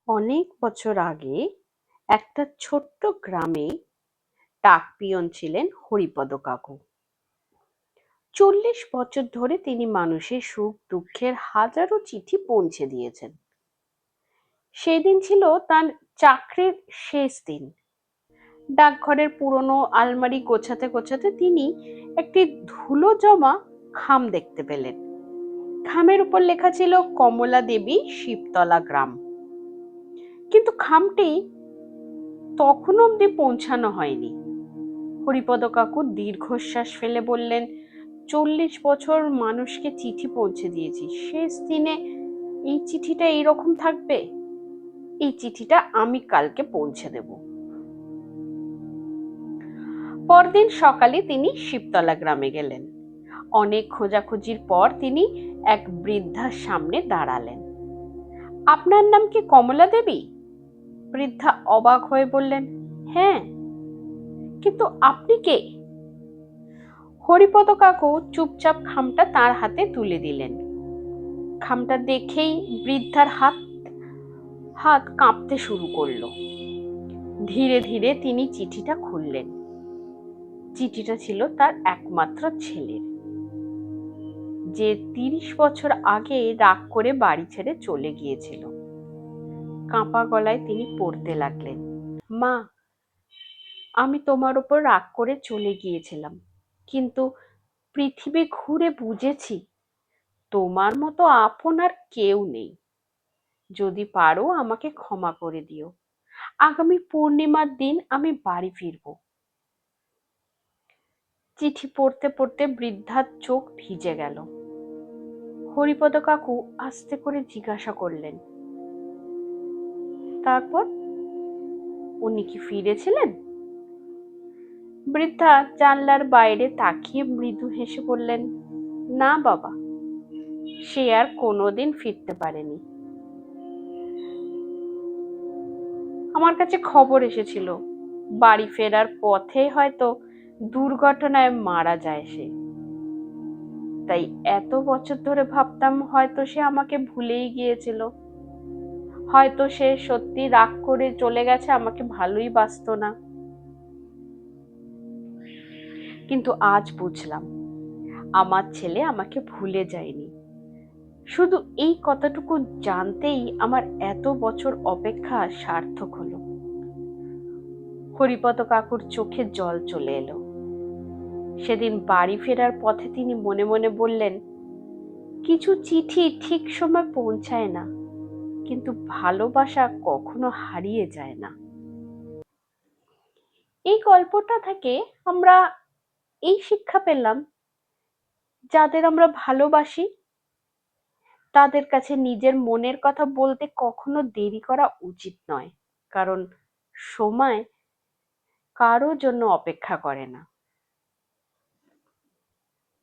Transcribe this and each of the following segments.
অনেক বছর আগে একটা ছোট্ট গ্রামে ডাক পিয়ন ছিলেন হরিপদ কাকু। 40 বছর ধরে তিনি মানুষের সুখ দুঃখের হাজারো চিঠি পৌঁছে দিয়েছেন। সেদিন ছিল তার চাকরির শেষ দিন। ডাকঘরের পুরনো আলমারি গোছাতে গোছাতে তিনি একটি ধুলো জমা খাম দেখতে পেলেন। খামের উপর লেখা ছিল কমলা দেবী, শিবতলা গ্রাম। কিন্তু খামটি তখন অবধি পৌঁছানো হয়নি। হরিপদ কাকু দীর্ঘশ্বাস ফেলে বললেন, 40 বছর মানুষকে চিঠি পৌঁছে দিয়েছি, শেষ দিনে এই চিঠিটা এইরকম থাকবে? এই চিঠিটা আমি কালকে পৌঁছে দেব। পরদিন সকালে তিনি শিবতলা গ্রামে গেলেন। অনেক খোঁজাখুঁজির পর তিনি এক বৃদ্ধার সামনে দাঁড়ালেন। আপনার নাম কি কমলা দেবী? বৃদ্ধা অবাক হয়ে বললেন, হ্যাঁ, কিন্তু আপনি কে? হরিপদ কাকু চুপচাপ খামটা তার হাতে তুলে দিলেন। খামটা দেখেই বৃদ্ধার হাত কাঁপতে শুরু করলো। ধীরে ধীরে তিনি চিঠিটা খুললেন। চিঠিটা ছিল তার একমাত্র ছেলের, যে 30 বছর আগে রাগ করে বাড়ি ছেড়ে চলে গিয়েছিল। কাঁপা গলায় তিনি পড়তে লাগলেন, মা, আমি তোমার উপর রাগ করে চলে গিয়েছিলাম, কিন্তু পৃথিবী ঘুরে বুঝেছি তোমার মতো আপন আর কেউ নেই। যদি পারো আমাকে ক্ষমা করে দিও। আগামী পূর্ণিমার দিন আমি বাড়ি ফিরব। চিঠি পড়তে পড়তে বৃদ্ধার চোখ ভিজে গেল। হরিপদ কাকু আস্তে করে জিজ্ঞাসা করলেন, তারপর উনি কি ফিরেছিলেন? বৃদ্ধা জানলার বাইরে তাকিয়ে মৃদু হেসে বললেন, না বাবা, সে আর কোনোদিন ফিরতে পারেনি। আমার কাছে খবর এসেছিল বাড়ি ফেরার পথে হয়তো দুর্ঘটনায় মারা যায় সে। তাই এত বছর ধরে ভাবতাম হয়তো সে আমাকে ভুলেই গিয়েছিল, হয়তো সে সত্যি রাগ করে চলে গেছে, আমাকে ভালোই বাসতো না। কিন্তু আজ বুঝলাম আমার ছেলে আমাকে ভুলে যায়নি। শুধু এই কথাটুকু জানতেই আমার এত বছর অপেক্ষা সার্থক হলো। হরিপদ কাকুর চোখে জল চলে এলো। সেদিন বাড়ি ফেরার পথে তিনি মনে মনে বললেন, কিছু চিঠি ঠিক সময় পৌঁছায় না, কিন্তু ভালোবাসা কখনো হারিয়ে যায় না। এই গল্পটা থেকে আমরা এই শিক্ষা পেলাম, যাদের আমরা ভালোবাসি তাদের কাছে নিজের মনের কথা বলতে কখনো দেরি করা উচিত নয়, কারণ সময় কারো জন্য অপেক্ষা করে না।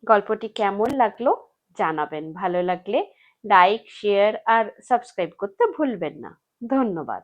গল্পটি কেমন লাগলো জানাবেন। ভালো লাগলে লাইক, শেয়ার আর সাবস্ক্রাইব করতে ভুলবেন না। ধন্যবাদ।